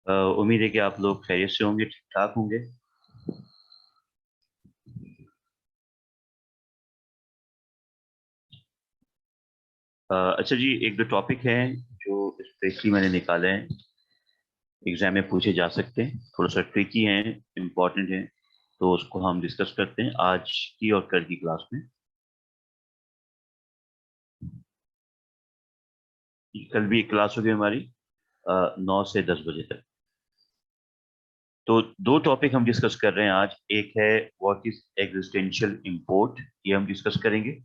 उम्मीद है कि आप लोग खैरियत से होंगे, ठीक ठाक होंगे। अच्छा जी, एक दो टॉपिक हैं जो स्पेशली मैंने निकाले हैं, एग्जाम में पूछे जा सकते हैं, थोड़ा सा ट्रिकी हैं, इम्पोर्टेंट हैं, तो उसको हम डिस्कस करते हैं आज की और कल की क्लास में। कल भी एक क्लास होगी हमारी 9 से 10 बजे तक। तो दो टॉपिक हम डिस्कस कर रहे हैं आज। एक है व्हाट इज एग्जिस्टेंशियल इंपोर्ट, ये हम डिस्कस करेंगे।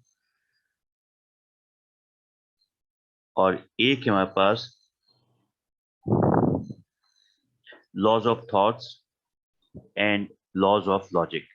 और एक है हमारे पास laws of thoughts and laws of logic.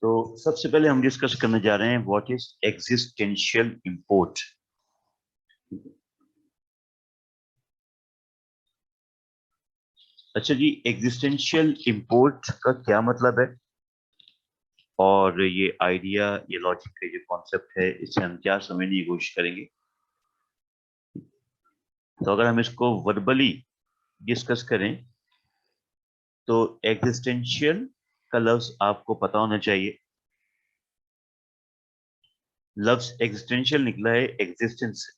तो सबसे पहले हम डिस्कस करने जा रहे हैं व्हाट इज एग्जिस्टेंशियल इंपोर्ट। अच्छा जी, एग्जिस्टेंशियल इंपोर्ट का क्या मतलब है, और ये आइडिया, ये लॉजिक का जो कॉन्सेप्ट है, इससे हम क्या समझने की कोशिश करेंगे। तो अगर हम इसको वर्बली डिस्कस करें तो एग्जिस्टेंशियल का लफ्ज आपको पता होना चाहिए। लफ्ज एग्जिस्टेंशियल निकला है एग्जिस्टेंस से,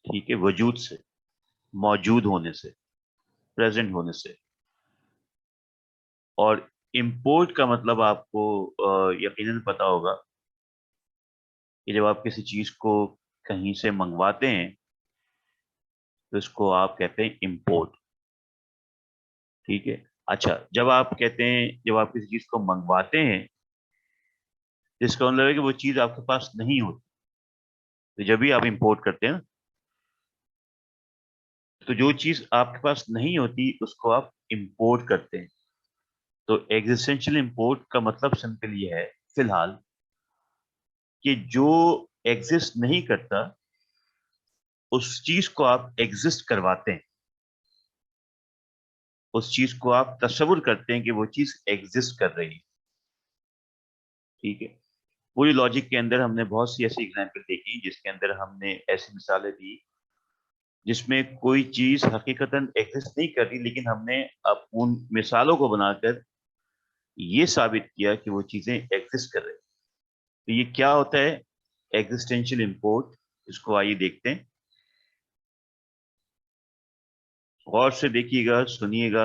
ठीक है, वजूद से, मौजूद होने से, प्रेजेंट होने से। और इंपोर्ट का मतलब आपको यकीनन पता होगा कि जब आप किसी चीज को कहीं से मंगवाते हैं तो इसको आप कहते हैं इंपोर्ट, ठीक है। अच्छा, जब आप कहते हैं, जब आप किसी चीज को मंगवाते हैं, जिसका मतलब है कि वो चीज आपके पास नहीं होती, तो जब भी आप इंपोर्ट करते हैं ना, तो जो चीज आपके पास नहीं होती उसको आप इंपोर्ट करते हैं। तो एग्जिस्टेंशियल इंपोर्ट का मतलब सिंपल ये है फिलहाल कि जो एग्जिस्ट नहीं करता उस चीज को आप एग्जिस्ट करवाते हैं, उस चीज को आप तस्वुर करते हैं कि वो चीज एग्जिस्ट कर रही है, ठीक है। पूरी लॉजिक के अंदर हमने बहुत सी ऐसी एग्जाम्पल देखी जिसके अंदर हमने ऐसी मिसालें दी जिसमें कोई चीज हकीकतन एग्जिस्ट नहीं कर रही, लेकिन हमने अब उन मिसालों को बनाकर ये साबित किया कि वो चीजें एग्जिस्ट कर रही हैं। तो ये क्या होता है एग्जिस्टेंशियल इंपोर्ट, इसको आइए देखते हैं। गौर से देखिएगा, सुनिएगा,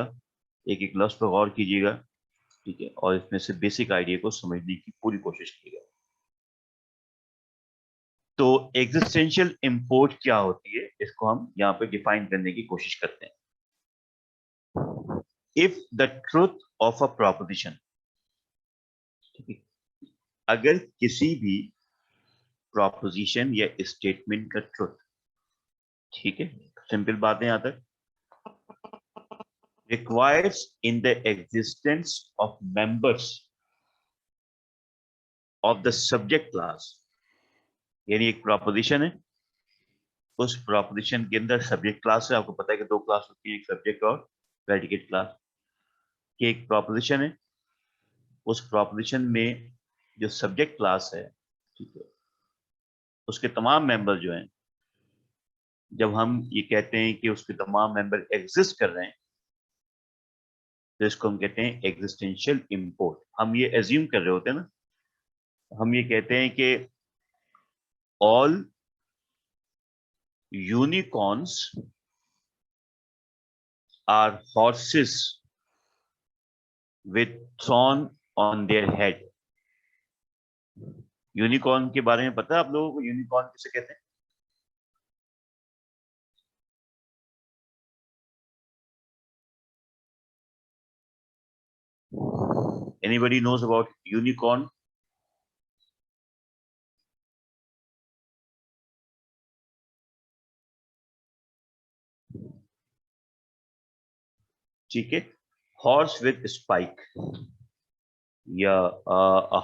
एक एक लफ्ज पर गौर कीजिएगा, ठीक है, और इसमें से बेसिक आइडिया को समझने की पूरी कोशिश कीजिएगा। तो एग्जिस्टेंशियल इंपोर्ट क्या होती है, इसको हम यहाँ पे डिफाइन करने की कोशिश करते हैं। If the truth of a proposition, अगर किसी भी प्रोपोजिशन या स्टेटमेंट का ट्रुथ, ठीक है, सिंपल बात है यहां तक, requires in the existence of members of the subject class, यानी एक प्रोपोजिशन है, उस प्रोपोजिशन के अंदर सब्जेक्ट क्लास है। आपको पता है कि दो क्लास होती है, एक सब्जेक्ट और प्रेडिकेट क्लास। कि एक प्रोपोजिशन है, उस प्रोपोजिशन में जो सब्जेक्ट क्लास है, ठीक है, उसके तमाम मेंबर जो हैं, जब हम ये कहते हैं कि उसके तमाम मेंबर एग्जिस्ट कर रहे हैं, तो इसको हम कहते हैं एग्जिस्टेंशियल इंपोर्ट। हम ये एज्यूम कर रहे होते हैं ना, हम ये कहते हैं कि all unicorns are horses with thorn on their head, unicorn के बारे में पता है आप लोगों को? यूनिकॉर्न किसे कहते हैं? Anybody knows about unicorn? ठीक है, हॉर्स विद स्पाइक या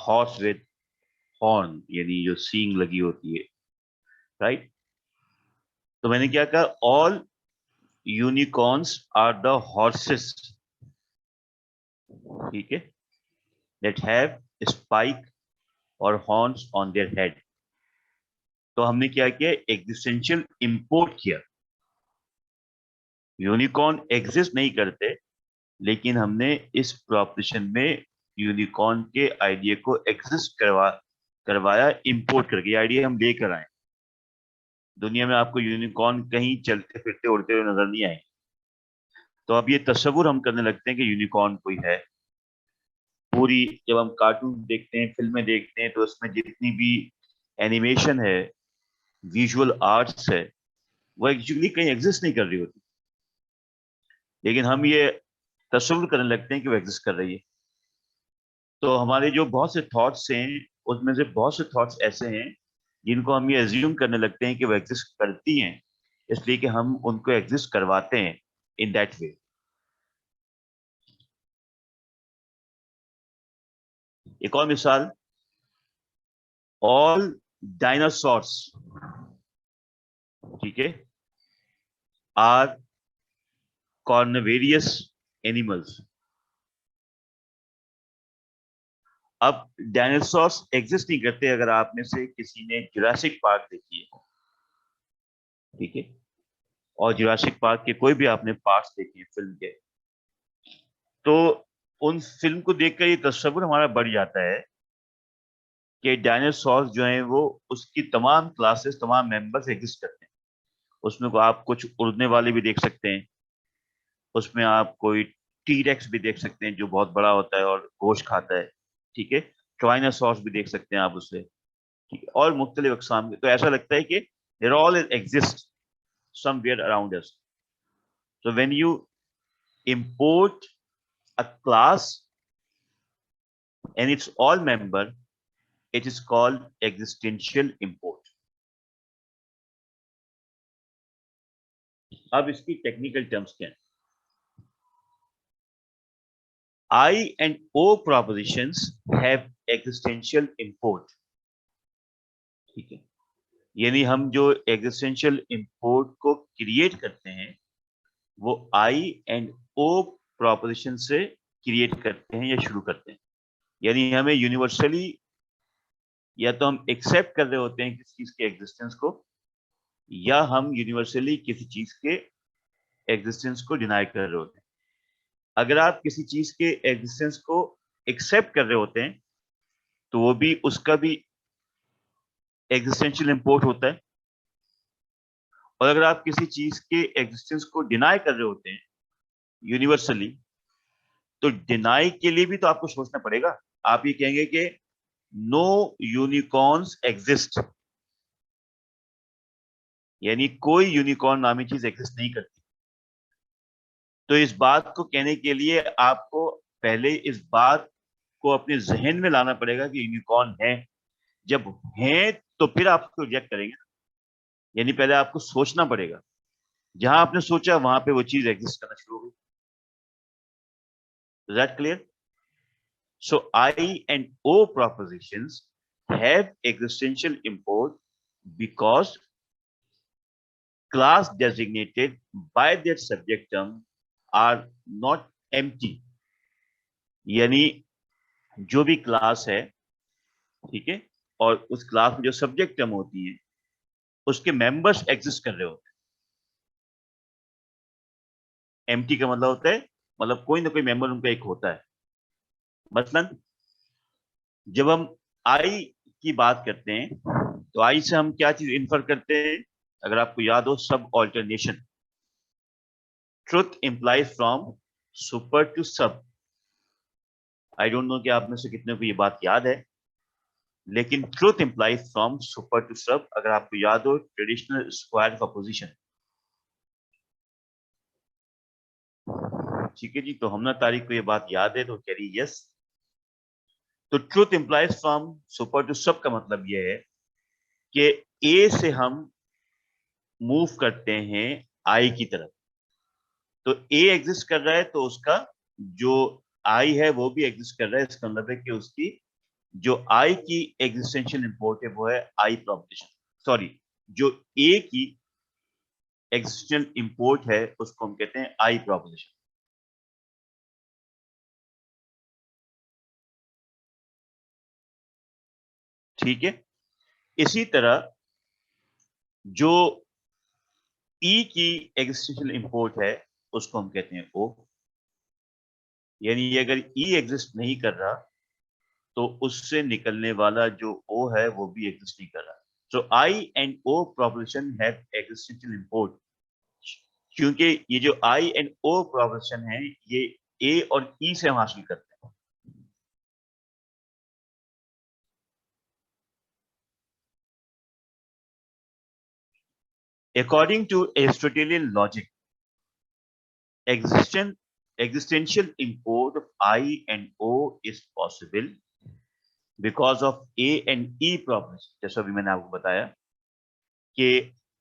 हॉर्स विद हॉर्न, यानी जो सींग लगी होती है, राइट? तो मैंने क्या कहा, all unicorns are the horses, ठीक है, दैट हैव स्पाइक और हॉर्न्स ऑन देयर हेड। तो हमने क्या किया, एग्जिस्टेंशियल इंपोर्ट किया। यूनिकॉर्न एग्जिस्ट नहीं करते, लेकिन हमने इस प्रोपोजिशन में यूनिकॉर्न के आइडिया को एग्जिस्ट करवाया इंपोर्ट करके। आइडिया हम लेकर आए। दुनिया में आपको यूनिकॉर्न कहीं चलते फिरते उड़ते हुए नजर नहीं आए। तो अब ये तस्वुर हम करने लगते हैं कि यूनिकॉर्न कोई है। पूरी जब हम कार्टून देखते हैं, फिल्में देखते हैं, तो उसमें जितनी भी एनिमेशन है, विजुअल आर्ट्स है, वो एक्चुअली कहीं एग्जिस्ट नहीं कर रही होती, लेकिन हम ये तस्वुर करने लगते हैं कि वो एग्जिस्ट कर रही है। तो हमारे जो बहुत से थॉट्स हैं, उसमें से बहुत से थॉट्स ऐसे हैं जिनको हम ये एज्यूम करने लगते हैं कि वो एग्जिस्ट करती हैं, इसलिए कि हम उनको एग्जिस्ट करवाते हैं इन दैट वे। एक और मिसाल, ऑल डायनासोर्स, ठीक है, आर कॉर्निवेरियस एनिमल्स। अब डायनासोर्स एग्जिस्ट नहीं करते अगर आप में से किसी ने जुरासिक पार्क देखी है, ठीक है, और जुरासिक पार्क के कोई भी आपने पार्ट्स देखे हैं फिल्म के, तो उन फिल्म को देखकर ये तस्वुर हमारा बढ़ जाता है कि डायनासोर जो हैं वो, उसकी तमाम क्लासेस, तमाम मेंबर्स एग्जिस्ट करते हैं। उसमें को आप कुछ उड़ने वाले भी देख सकते हैं, उसमें आप कोई टीरेक्स भी देख सकते हैं जो बहुत बड़ा होता है और गोश्त खाता है, ठीक है, ट्राइनासोर्स भी देख सकते हैं आप उससे, ठीक है, और मुख्तलिफ अक़साम के। तो ऐसा लगता है कि there all exist somewhere around us. So when you import a class and its all member, it is called existential import. अब इसकी टेक्निकल टर्म्स क्या है? I and O propositions have existential import, ठीक है, यानी हम जो existential import को क्रिएट करते हैं वो I and O proposition से क्रिएट करते हैं या शुरू करते हैं। यानी हमें यूनिवर्सली या तो हम एक्सेप्ट कर रहे होते हैं किसी चीज के एग्जिस्टेंस को, या हम यूनिवर्सली किसी चीज के एग्जिस्टेंस को डिनाई कर रहे होते हैं। अगर आप किसी चीज के एग्जिस्टेंस को एक्सेप्ट कर रहे होते हैं तो वो भी, उसका भी एग्जिस्टेंशियल इंपोर्ट होता है। और अगर आप किसी चीज के एग्जिस्टेंस को डिनाई कर रहे होते हैं यूनिवर्सली, तो डिनाई के लिए भी तो आपको सोचना पड़ेगा। आप ये कहेंगे कि नो यूनिकॉर्न्स एग्जिस्ट, यानी कोई यूनिकॉर्न नामी चीज एग्जिस्ट नहीं करती। तो इस बात को कहने के लिए आपको पहले इस बात को अपने जहन में लाना पड़ेगा कि यूनिकॉर्न है। जब है तो फिर आप उसको रिजेक्ट करेंगे, यानी पहले आपको सोचना पड़ेगा। जहां आपने सोचा वहां पे वो चीज एग्जिस्ट करना शुरू हो गई। Is that clear? So I and O propositions have existential import because class designated by their subject term are not empty। यानी जो भी क्लास है, ठीक है, और उस क्लास में जो सब्जेक्ट टर्म होती है उसके मेंबर्स एग्जिस्ट कर रहे होते हैं। एम्प्टी का मतलब होता है, मतलब कोई ना कोई मेंबर उनका एक होता है। मसलन जब हम आई की बात करते हैं तो आई से हम क्या चीज इन्फर करते हैं? अगर आपको याद हो, subalternation. Truth implies from super to sub. I don't know कि आप में से कितने को ये बात याद है, लेकिन truth implies from super to sub, अगर आपको याद हो ट्रेडिशनल स्क्वायर का पोजीशन। ठीक है जी, तो हमना तारीख को ये बात याद है, तो कह रही यस। तो truth implies from super to sub का मतलब ये है कि ए से हम मूव करते हैं आई की तरफ। तो ए एग्जिस्ट कर रहा है तो उसका जो आई है वो भी एग्जिस्ट कर रहा है। इसका मतलब है कि उसकी जो आई की एग्जिस्टेंशियल इंपोर्ट है वो है आई प्रोपोजिशन। सॉरी, जो ए की एग्जिस्टेंशियल इंपोर्ट है उसको हम कहते हैं आई प्रोपोजिशन। ठीक है, इसी तरह जो ई की एग्जिस्टेंशियल इंपोर्ट है उसको हम कहते हैं ओ। यानी अगर ई एग्जिस्ट नहीं कर रहा तो उससे निकलने वाला जो ओ है वो भी एग्जिस्ट नहीं कर रहा। So I and O proposition have existential import, क्योंकि ये जो आई एंड ओ प्रोपोजिशन है ये ए और ई से हम हासिल करते हैं। According to Aristotelian logic, existence existential import of I and O is possible because of A and E properties। जैसा अभी मैंने आपको बताया कि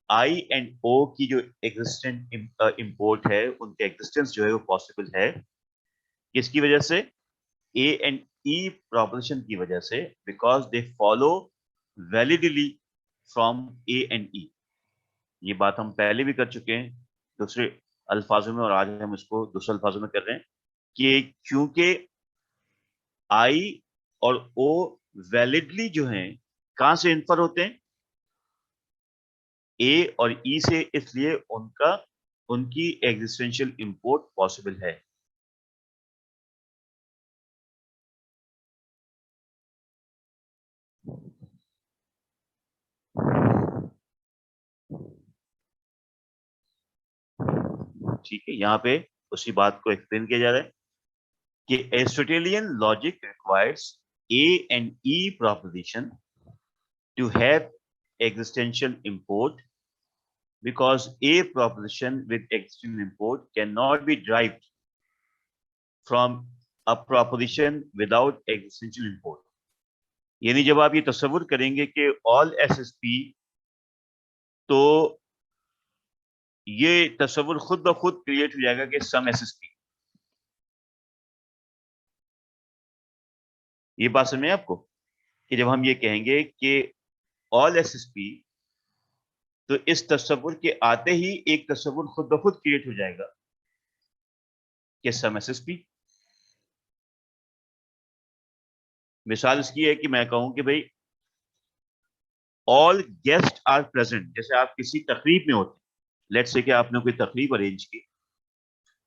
I and O की जो एग्जिस्टेंट इंपोर्ट है उनके एग्जिस्टेंस जो है वो पॉसिबल है। किसकी वजह से? A and E प्रोपोजिशन की वजह से, because they follow validly from A and E। ये बात हम पहले भी कर चुके हैं दूसरे अल्फाजों में, और आज हम इसको दूसरे अल्फाजों में कर रहे हैं कि क्योंकि आई और ओ वैलिडली जो हैं कहां से इन्फर होते हैं? ए और ई से, इसलिए उनका उनकी एग्जिस्टेंशियल इंपोर्ट पॉसिबल है। ठीक है, यहां पे उसी बात को एक्सप्लेन किया जा रहा है कि Aristotelian logic requires A and E proposition to have existential import because a proposition with existential import cannot be derived from a proposition without existential import। यानी जब आप ये तस्वुर करेंगे कि ऑल एसएसपी, तो ये तस्वुर खुद ब खुद क्रिएट हो जाएगा कि सम एसएसपी। ये बात समझ में आपको कि जब हम ये कहेंगे कि ऑल एसएसपी, तो इस तस्वुर के आते ही एक तस्वुर खुद ब खुद क्रिएट हो जाएगा कि सम एसएसपी। मिसाल इसकी है कि मैं कहूं कि भाई ऑल गेस्ट आर प्रेजेंट। जैसे आप किसी तकरीब में होते, लेट्स से कि आपने कोई तकरीब अरेंज की,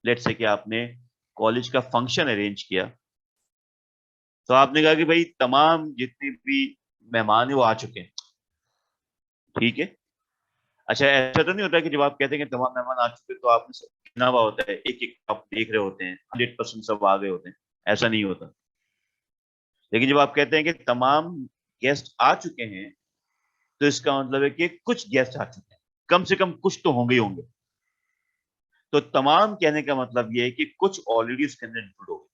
लेट्स से कि आपने कॉलेज का फंक्शन अरेंज किया, तो आपने कहा कि भाई तमाम जितने भी मेहमान है वो आ चुके हैं। ठीक है, अच्छा ऐसा तो नहीं होता कि जब आप कहते हैं कि तमाम मेहमान आ चुके हैं तो आपने सब गिना हुआ होता है, एक एक आप देख रहे होते हैं 100% सब आ गए होते हैं? ऐसा नहीं होता। लेकिन जब आप कहते हैं कि तमाम गेस्ट आ चुके हैं, तो इसका मतलब है कि कुछ गेस्ट आ चुके हैं, कम से कम कुछ तो होंगे ही होंगे। तो तमाम कहने का मतलब यह है कि कुछ ऑलरेडी उसके अंदर इंक्लूड हो गए।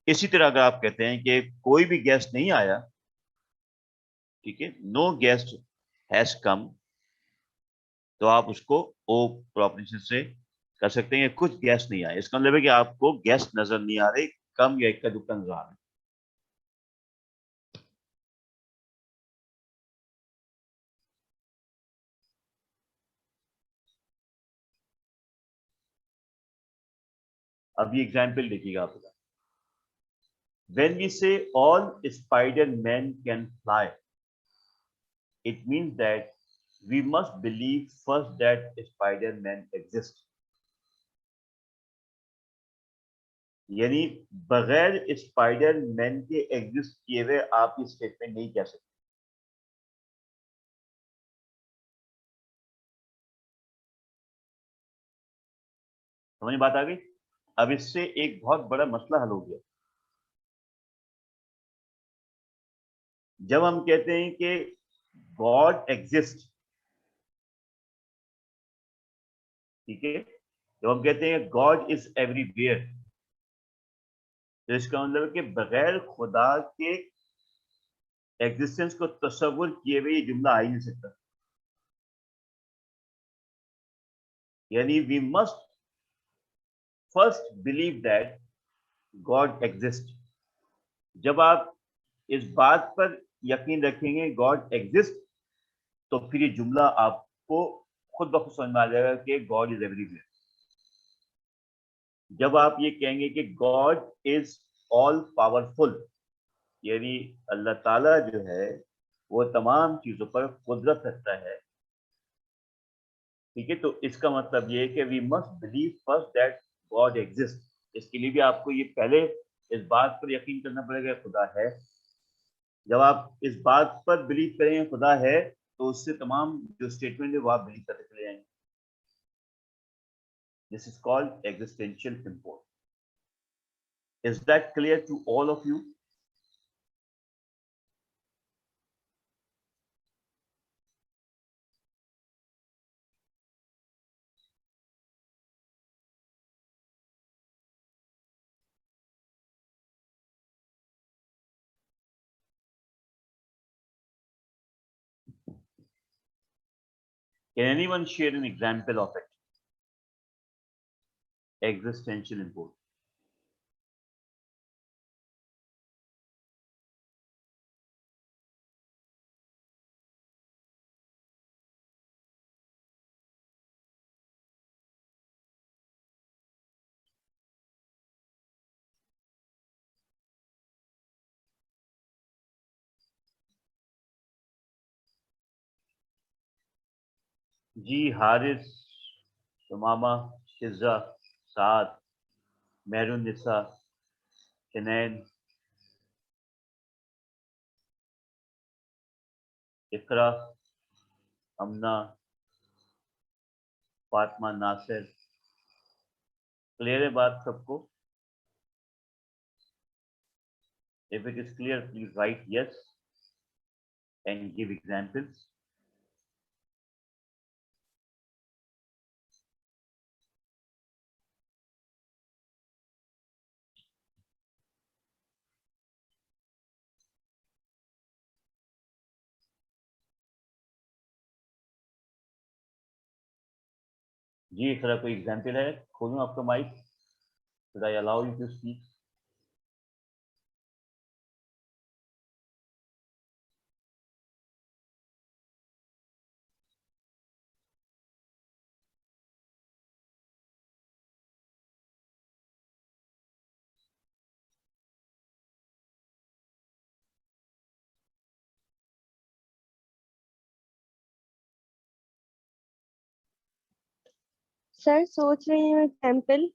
इसी तरह अगर आप कहते हैं कि कोई भी गेस्ट नहीं आया, ठीक है, नो गेस्ट हैज कम, तो आप उसको ओ प्रोपोजिशन से कर सकते हैं कि कुछ गेस्ट नहीं आए। इसका मतलब है कि आपको गेस्ट नजर नहीं आ रहे, कम या इक्का दुक्का नजर आ रहे हैं। अब ये एग्जाम्पल देखिएगा आप। When we say all Spider-Men can fly, it means that we must believe first that Spider-Man exist। यानी बगैर स्पाइडर-मैन के एग्जिस्ट किए हुए आप ये स्टेटमेंट नहीं कह सकते। समझ में बात आ गई? अब इससे एक बहुत बड़ा मसला हल हो गया। जब हम कहते हैं कि गॉड एग्जिस्ट, ठीक है, जब हम कहते हैं गॉड इज एवरीवेयर, तो इसका मतलब है कि बगैर खुदा के एग्जिस्टेंस को तस्वुर किए हुए ये जुमला आ ही नहीं सकता। यानी we must first believe that god exist. जब आप इस बात पर यकीन रखेंगे गॉड एग्जिस्ट, तो फिर ये जुमला आपको खुद ब खुद समझ में आ जाएगा कि गॉड इज एवरीवेयर। जब आप ये कहेंगे कि गॉड इज ऑल पावरफुल, यानी अल्लाह ताला जो है वो तमाम चीजों पर कुदरत रखता है, ठीक है, तो इसका मतलब ये है कि we must believe first that god exist. इसके लिए भी आपको ये पहले इस बात पर यकीन करना पड़ेगा खुदा है। जब आप इस बात पर बिलीव करेंगे खुदा है, तो उससे तमाम जो स्टेटमेंट है वो आप बिलीव करते चले जाएंगे। This is called existential import. Is that clear to all of you? Can anyone share an example of it? Existential import. जी, हारिस, सुमामा, शिजा, साद, मेहरुन्निसा, हिनैन, इकरा, अमना, फातिमा, नासिर। क्लियर है बात सबको? If it is clear, please write yes and give examples. जी, इकरा कोई example है? खोलूं आपका mic? Should I allow you to speak? Sir सोच रही हूँ एग्जाम्पल।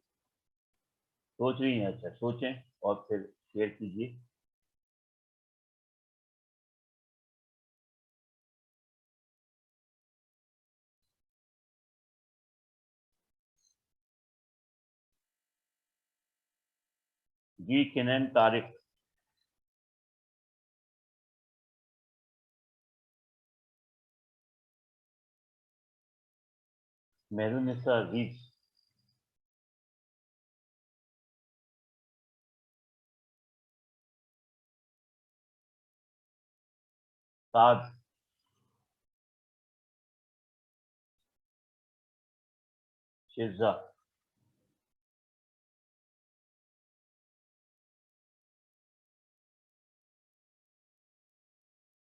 सोच रही हैं? अच्छा, सोचें और फिर शेयर कीजिए। जी, किनैन, तारिक। मेहरुन्निसा, अजीज। साद, शिजा,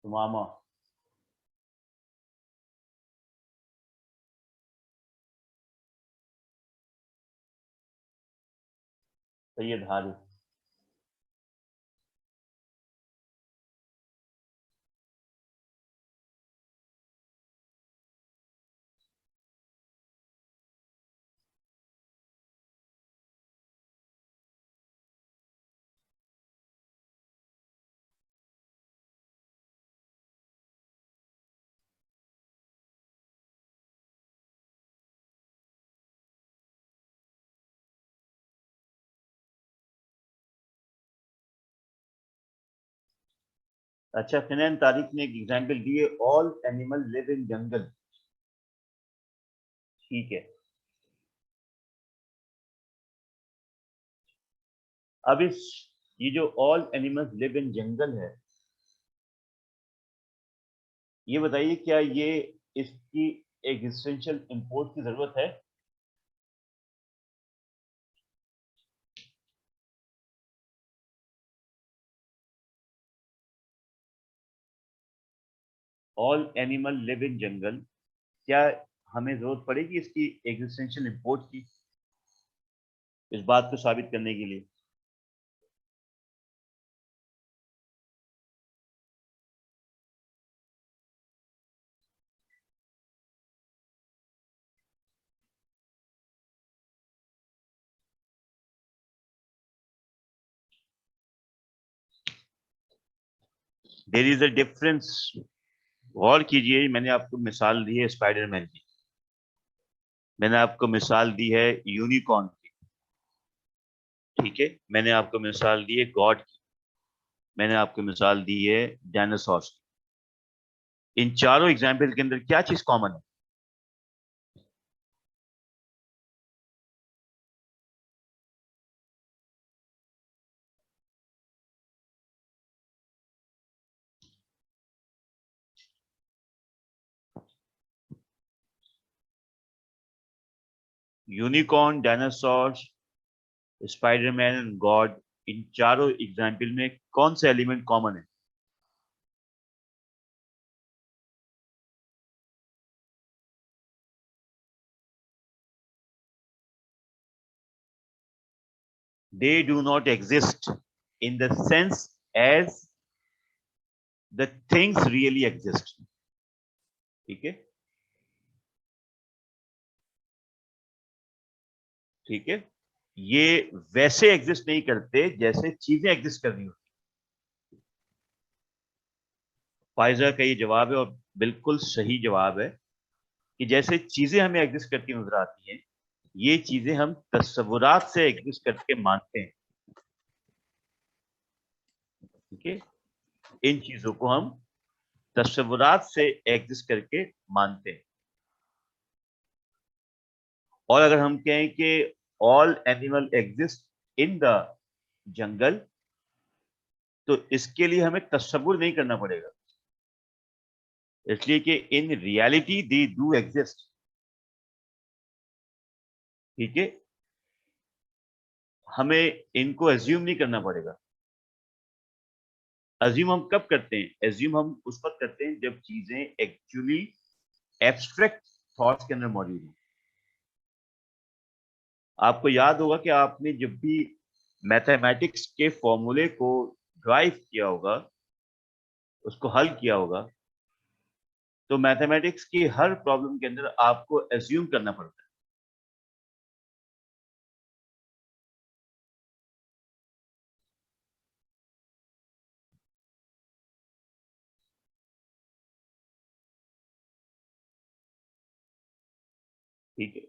सुमामा, सैयद हारिस। अच्छा, फिनैन तारिक ने एक एग्जाम्पल दिए, ऑल एनिमल लिव इन जंगल। ठीक है, अब ये जो ऑल एनिमल्स लिव इन जंगल है, ये बताइए क्या ये इसकी एग्जिस्टेंशियल इंपोर्ट की जरूरत है? ऑल एनिमल लिव इन जंगल, क्या हमें जरूरत पड़ेगी इसकी एग्जिस्टेंशियल इंपोर्ट की, इस बात को साबित करने के लिए? There is a difference. गौर कीजिए, मैंने आपको मिसाल दी है स्पाइडरमैन की, मैंने आपको मिसाल दी है यूनिकॉर्न की, ठीक है, मैंने आपको मिसाल दी है गॉड की, मैंने आपको मिसाल दी है डायनासोर्स की। इन चारों एग्जाम्पल के अंदर क्या चीज कॉमन है? Unicorn, dinosaurs, Spiderman and God, इन चारों एग्जाम्पल में कौन सा एलिमेंट कॉमन है? They do not exist in the sense as the things really exist, ठीक है, ठीक है, ये वैसे एग्जिस्ट नहीं करते जैसे चीजें एग्जिस्ट कर रही होती। फाइजा का ये जवाब है और बिल्कुल सही जवाब है कि जैसे चीजें हमें एग्जिस्ट करती नजर आती हैं, ये चीजें हम तस्वुरात से एग्जिस्ट करके मानते हैं, ठीक है, इन चीजों को हम तस्वुरात से एग्जिस्ट करके मानते हैं। और अगर हम कहें कि all animal exist in the jungle, तो इसके लिए हमें तस्वुर नहीं करना पड़ेगा, इसलिए कि in reality they do exist, ठीक है, हमें इनको एज्यूम नहीं करना पड़ेगा। एज्यूम हम कब करते हैं? एज्यूम हम उस वक्त करते हैं जब चीजें एक्चुअली एब्स्ट्रैक्ट थॉट्स के अंदर मौजूद हो। आपको याद होगा कि आपने जब भी मैथमेटिक्स के फॉर्मूले को ड्राइव किया होगा, उसको हल किया होगा, तो मैथमेटिक्स की हर प्रॉब्लम के अंदर आपको एज्यूम करना पड़ता है, ठीक है।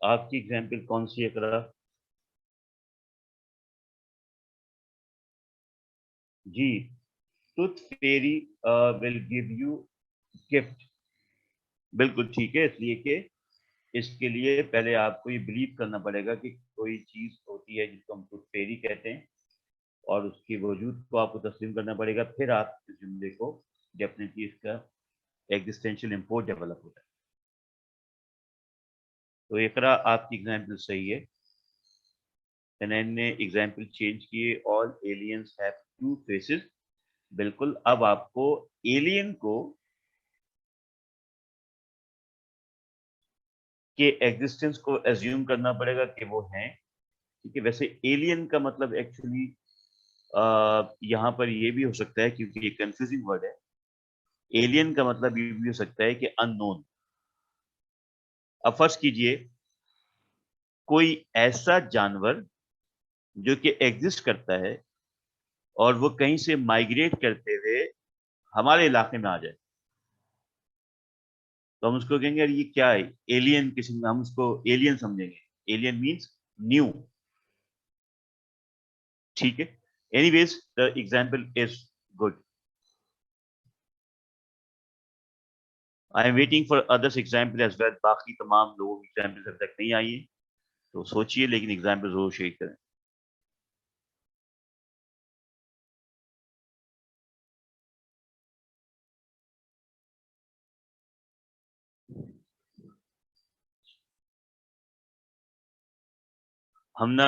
आपकी एग्जाम्पल कौन सी है करा? जी, tooth fairy will give you gift, बिल्कुल ठीक है, इसलिए कि इसके लिए पहले आपको ये बिलीव करना पड़ेगा कि कोई चीज होती है जिसको हम टूथ फेरी कहते हैं, और उसके वजूद को आपको तस्लीम करना पड़ेगा, फिर आप इस जुमले को डेफिनेटली इसका एग्जिस्टेंशियल इंपोर्ट डेवलप होता है। तो इकरा आपकी एग्जाम्पल सही है। एनएन ने एग्जाम्पल चेंज किए, all aliens have two faces, बिल्कुल, अब आपको एलियन को के एग्जिस्टेंस को एज्यूम करना पड़ेगा कि वो हैं, ठीक है। वैसे एलियन का मतलब एक्चुअली यहाँ पर ये भी हो सकता है, क्योंकि ये कंफ्यूजिंग वर्ड है, एलियन का मतलब ये भी हो सकता है कि अननोन। अब फर्ज कीजिए कोई ऐसा जानवर जो कि एग्जिस्ट करता है और वो कहीं से माइग्रेट करते हुए हमारे इलाके में आ जाए, तो हम उसको कहेंगे यार ये क्या है, एलियन किस्म का, हम उसको एलियन समझेंगे। Alien means new. ठीक है, anyways the example is good. I am waiting for others example as well. बाकी तमाम लोगों की एग्जाम्पल अभी तक नहीं आई है, तो सोचिए, लेकिन एग्जाम्पल जरूर शेयर करें। हमना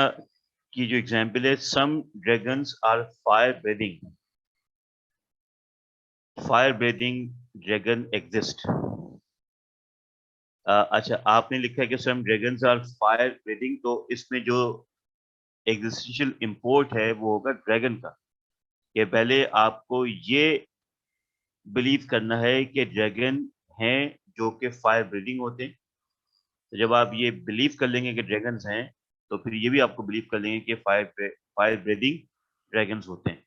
की जो एग्जाम्पल है, some dragons are fire breathing. Fire breathing dragon exist. अच्छा, आपने लिखा है कि some dragons are fire breathing, तो इसमें जो एग्जिस्टेंशियल इंपोर्ट है वो होगा ड्रैगन का। कि पहले आपको ये बिलीव करना है कि ड्रैगन हैं जो कि फायर ब्रीदिंग होते हैं। तो जब आप ये बिलीव कर लेंगे कि ड्रैगन्स हैं, तो फिर ये भी आपको बिलीव कर लेंगे कि फायर ब्रीदिंग ड्रैगन्स होते हैं।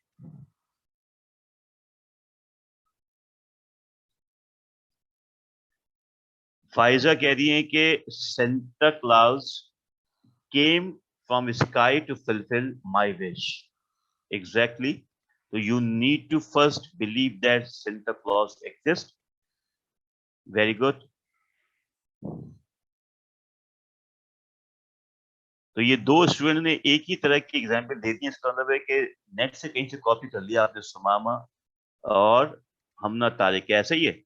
फाइजा कह रही है कि Santa Claus came from sky to fulfill my wish. Exactly. So you need to first believe that Santa Claus exists. Very good. तो ये दो स्टूडेंट ने एक ही तरह की एग्जाम्पल दे दी। इसका मतलब है कि नेट से कहीं से कॉपी कर लिया आपने, सुमामा और हमना तारिक, ऐसा ही है।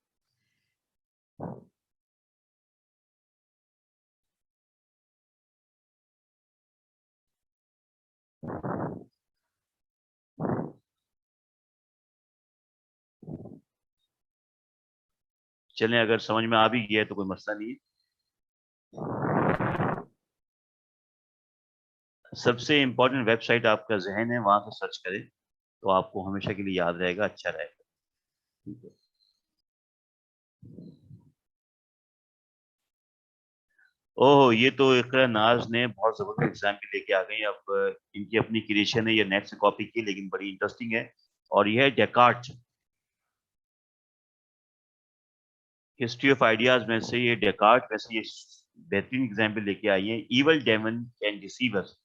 चलें, अगर समझ में आ भी गया तो कोई मसला नहीं है। सबसे इंपॉर्टेंट वेबसाइट आपका जहन है, वहां से सर्च करें तो आपको हमेशा के लिए याद रहेगा, अच्छा रहेगा। ठीक है। ओह, ये तो इकरा नाज ने बहुत जबरदस्त एग्जाम्पल लेके आ गई। अब इनकी अपनी क्रिएशन है, ये नेट से कॉपी की, लेकिन बड़ी इंटरेस्टिंग है। और यह है डेकार्ट। हिस्ट्री ऑफ आइडियाज में से ये डेकार्ट में से ये बेहतरीन एग्जाम्पल लेके आई है। Evil demon can deceive us.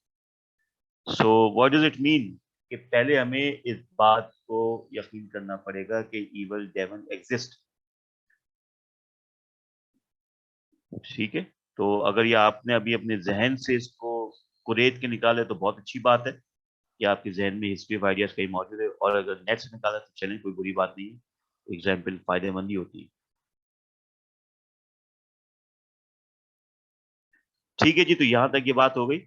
So what does it mean? कि पहले हमें इस बात को यकीन करना पड़ेगा कि इवल डेमन एग्जिस्ट। ठीक है, तो अगर ये आपने अभी अपने जहन से इसको कुरेद के निकाले तो बहुत अच्छी बात है कि आपके जहन में हिस्ट्री ऑफ आइडियाज कहीं मौजूद है। और अगर नेट से निकाला तो चलें, कोई बुरी बात नहीं है, एग्जाम्पल फायदेमंद ही होती है। ठीक है जी, तो यहां तक ये बात हो गई।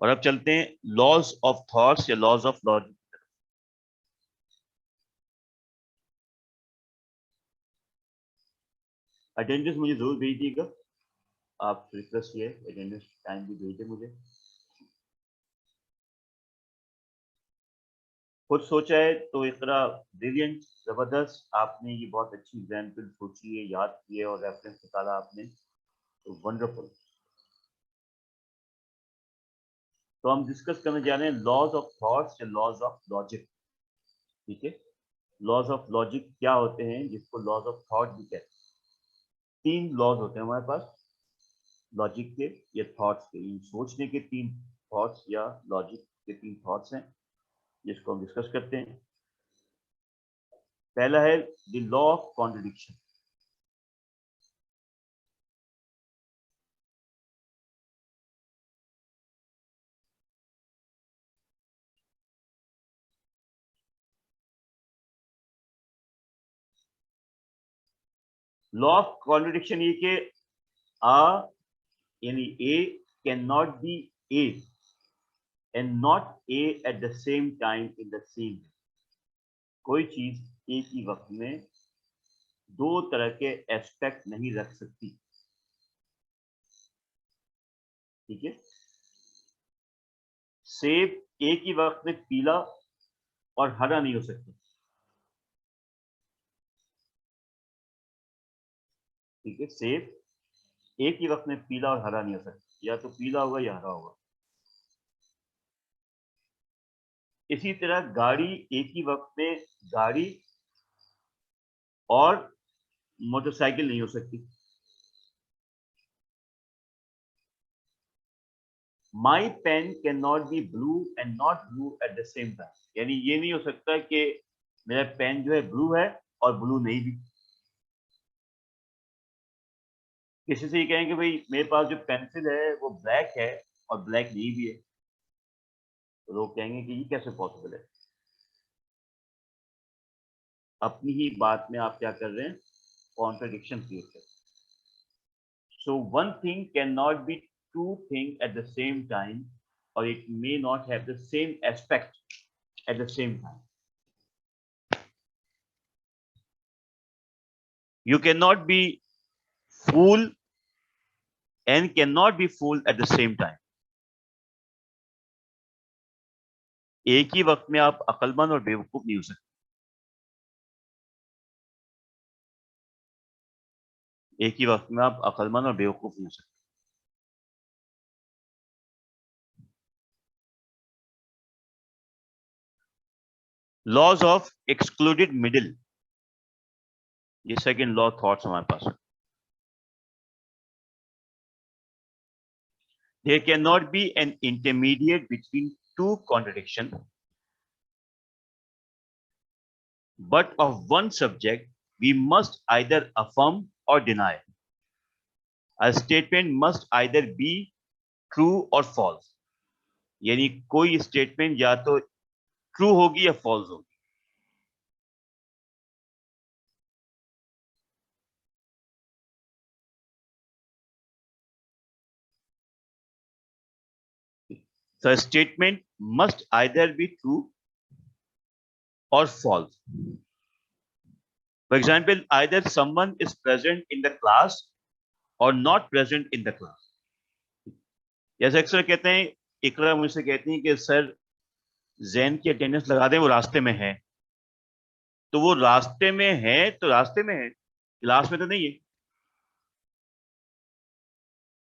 और अब चलते हैं लॉज ऑफ थॉट्स या लॉज ऑफ लॉजिक। अटेंडेंस मुझे जरूर भेजिएगा, आप रिक्वेस्ट किए अटेंडेंस टाइम भी भेजें मुझे। खुद सोचा है तो इकरा, ब्रिलियंट, जबरदस्त। आपने ये बहुत अच्छी एग्जाम्पल सोची है, याद की है और रेफरेंस निकाला आपने, तो वंडरफुल। तो हम डिस्कस करने जा रहे हैं लॉज ऑफ थॉट्स या लॉज ऑफ लॉजिक। ठीक है, लॉज ऑफ लॉजिक क्या होते हैं, जिसको लॉज ऑफ थॉट भी कहते हैं। तीन लॉज होते हैं हमारे पास, लॉजिक के या थॉट्स के, इन सोचने के तीन थॉट्स या लॉजिक के तीन थॉट्स हैं, जिसको हम डिस्कस करते हैं। पहला है the law of contradiction. Law of contradiction ये कि आ यानी A can not be A and not A at the same time in the same. कोई चीज एक ही वक्त में दो तरह के एस्पेक्ट नहीं रख सकती। ठीक है, सेब एक ही वक्त में पीला और हरा नहीं हो सकता। ठीक है, सेब एक ही वक्त में पीला और हरा नहीं हो सकता, या तो पीला होगा या हरा होगा। इसी तरह गाड़ी एक ही वक्त में गाड़ी और मोटरसाइकिल नहीं हो सकती। My pen can not be blue and not blue at the same time, यानी ये नहीं हो सकता कि मेरा पेन जो है ब्लू है और ब्लू नहीं भी। किसी से ये कहें कि भाई मेरे पास जो पेंसिल है वो ब्लैक है और ब्लैक नहीं भी है, तो लोग कहेंगे कि ये कैसे पॉसिबल है। अपनी ही बात में आप क्या कर रहे हैं, कॉन्ट्रडिक्शन क्रिएट कर रहे हैं। So one thing can not be two thing at the same time, और it may not have the same aspect at the same time. You cannot be fool and cannot be fooled at the same time. एक ही वक्त में आप अक्लमंद और बेवकूफ नहीं हो सकते। एक ही वक्त में आप अक्लमंद और बेवकूफ नहीं हो सकते। लॉज ऑफ एक्सक्लूडेड मिडिल, ये सेकंड लॉ थॉट्स हमारे पास है। There cannot be an intermediate between two contradiction, but of one subject we must either affirm or deny. A statement must either be true or false, यानी कोई statement या तो true होगी या false होगी। The statement must either be true or false. For example, either someone is present in the class or not present in the class. जैसे अक्सर कहते हैं, इकरा मुझसे कहती है कि सर जैन की अटेंडेंस लगा दें, वो रास्ते में है। तो वो रास्ते में है तो रास्ते में है, क्लास में तो नहीं है।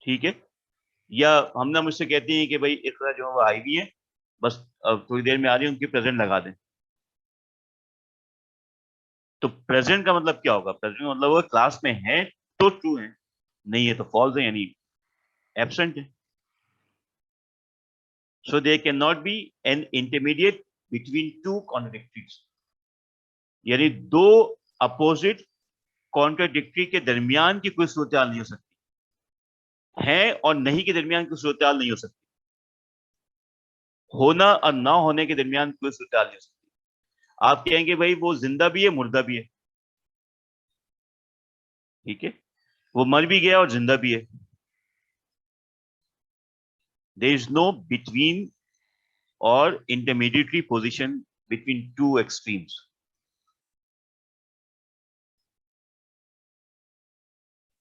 ठीक है। या हमने मुझसे कहती है कि भाई इकरा जो है वो आई भी है, बस अब थोड़ी देर में आ रही है, उनकी प्रेजेंट लगा दें। तो प्रेजेंट का मतलब क्या होगा? प्रेजेंट का मतलब वो क्लास में है तो ट्रू है, नहीं है तो फॉल्स है, यानी एब्सेंट है। So there cannot be an intermediate between two contradictories, यानी दो अपोजिट कॉन्ट्राडिक्टरी के दरमियान की कोई सूरत नहीं हो सकती। है और नहीं के दरमियान कोई सूरत नहीं हो सकती। होना और ना होने के दरमियान कोई सूरत नहीं हो सकती। आप कहेंगे भाई वो जिंदा भी है मुर्दा भी है, ठीक है, वो मर भी गया और जिंदा भी है। देयर इज नो बिटवीन और intermediary position between two extremes.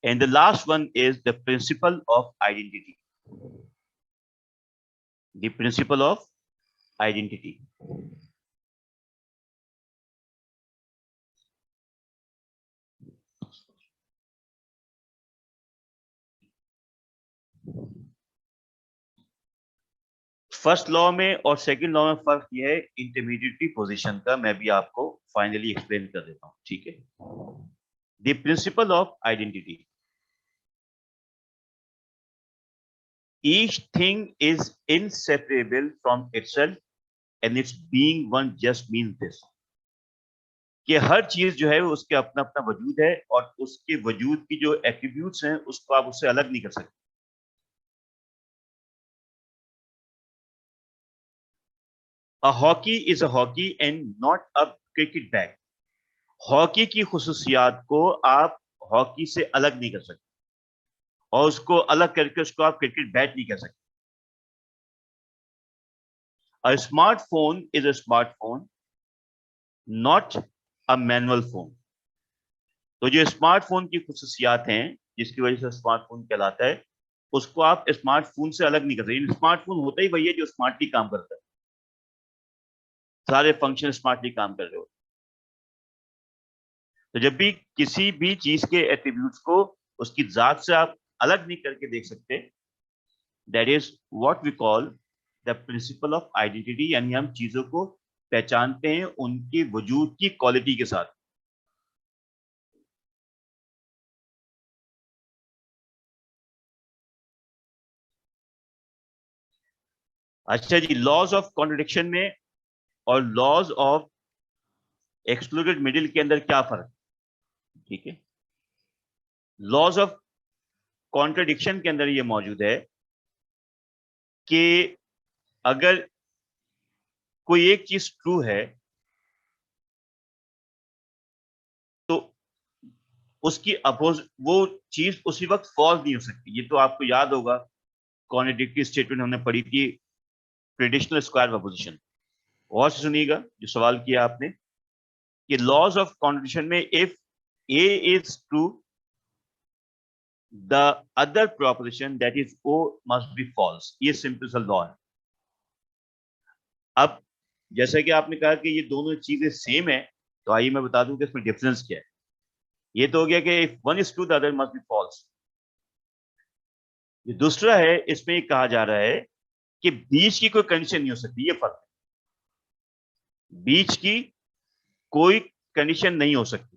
And the last one is the principle of identity. The principle of identity. First law में और सेकंड लॉ में फर्क यह है इंटरमीडिएटरी पोजीशन का, मैं भी आपको फाइनली एक्सप्लेन कर देता हूं, ठीक है। The principle of identity, each thing is inseparable from itself and it's being one just means this, कि हर चीज जो है उसके अपना अपना वजूद है और उसके वजूद की जो एट्रीब्यूट्स हैं उसको आप उससे अलग नहीं कर सकते। A hockey is a hockey and not a cricket bat. Hockey की खुसूसियात को आप हॉकी से अलग नहीं कर सकते और उसको अलग करके उसको आप क्रिकेट बैट नहीं कर सकते। A smartphone is a smartphone, not a manual phone. तो जो स्मार्टफोन की खुसूसियात हैं जिसकी वजह से स्मार्टफोन कहलाता है, उसको आप स्मार्टफोन से अलग नहीं कर सकते। स्मार्टफोन होता ही वही है जो स्मार्टली काम करता है, सारे फंक्शन स्मार्टली काम कर रहे हो। तो जब भी किसी भी चीज के एट्रीब्यूट्स को उसकी जात से आप अलग नहीं करके देख सकते, that is what we call the principle of identity, यानी हम चीजों को पहचानते हैं उनके वजूद की क्वालिटी के साथ। अच्छा जी, लॉज ऑफ कॉन्ट्रडिक्शन में और लॉज ऑफ एक्सक्लूडेड मिडिल के अंदर क्या फर्क? ठीक है, लॉज ऑफ कॉन्ट्रडिक्शन के अंदर ये मौजूद है कि अगर कोई एक चीज ट्रू है तो उसकी अपोज वो चीज उसी वक्त फॉल्स नहीं हो सकती। ये तो आपको याद होगा, कॉन्ट्रडिक्टरी स्टेटमेंट हमने पढ़ी थी, ट्रेडिशनल स्क्वायर प्रपोजिशन। और से सुनिएगा जो सवाल किया आपने कि लॉज ऑफ कॉन्ट्रडिक्शन में if A is true the other proposition that is O must be false. ये सिंपल सा लॉ है। अब जैसा कि आपने कहा कि ये दोनों चीजें सेम है, तो आइए मैं बता दूं कि इसमें डिफरेंस क्या है। ये तो हो गया कि if one is true the other must be false. ये दूसरा है, इसमें ये कहा जा रहा है कि बीच की कोई कंडीशन नहीं हो सकती। ये फर्क है, बीच की कोई कंडीशन नहीं हो सकती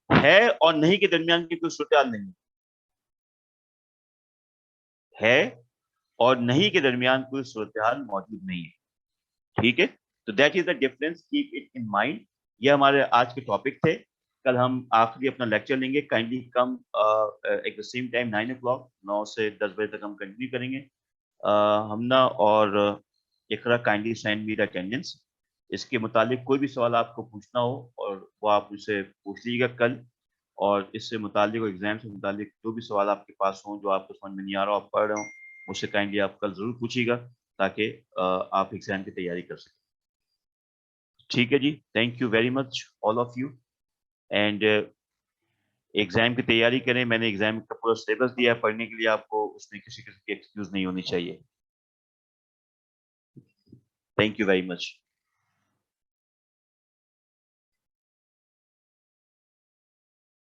है और नहीं के दरमियान की कोई सूरत नहीं है और नहीं के दरमियान कोई सूरत मौजूद नहीं है। ठीक है, तो that is the difference, keep it in mind. ये हमारे आज के टॉपिक थे। कल हम आखिरी अपना लेक्चर लेंगे। Kindly come eight the same time 9 o'clock, 9 से 10 बजे तक हम कंटिन्यू करेंगे। हम ना और Iqra kindly send me the attendance. इसके मुतालिक कोई भी सवाल आपको पूछना हो और वो आप मुझसे पूछ लीजिएगा कल। और इससे मुतालिक और एग्जाम से मुतालिक जो भी सवाल आपके पास हो, जो आपको समझ में नहीं आ रहा हो, आप पढ़ रहे हो, मुझसे काइंडली आप कल जरूर पूछिएगा ताकि आप एग्जाम की तैयारी कर सकें। ठीक है जी, thank you very much all of you. And exam की तैयारी करें। मैंने एग्जाम का पूरा सिलेबस दिया है पढ़ने के लिए आपको, उसमें किसी किस्म की एक्सक्यूज नहीं होनी चाहिए। Thank you very much.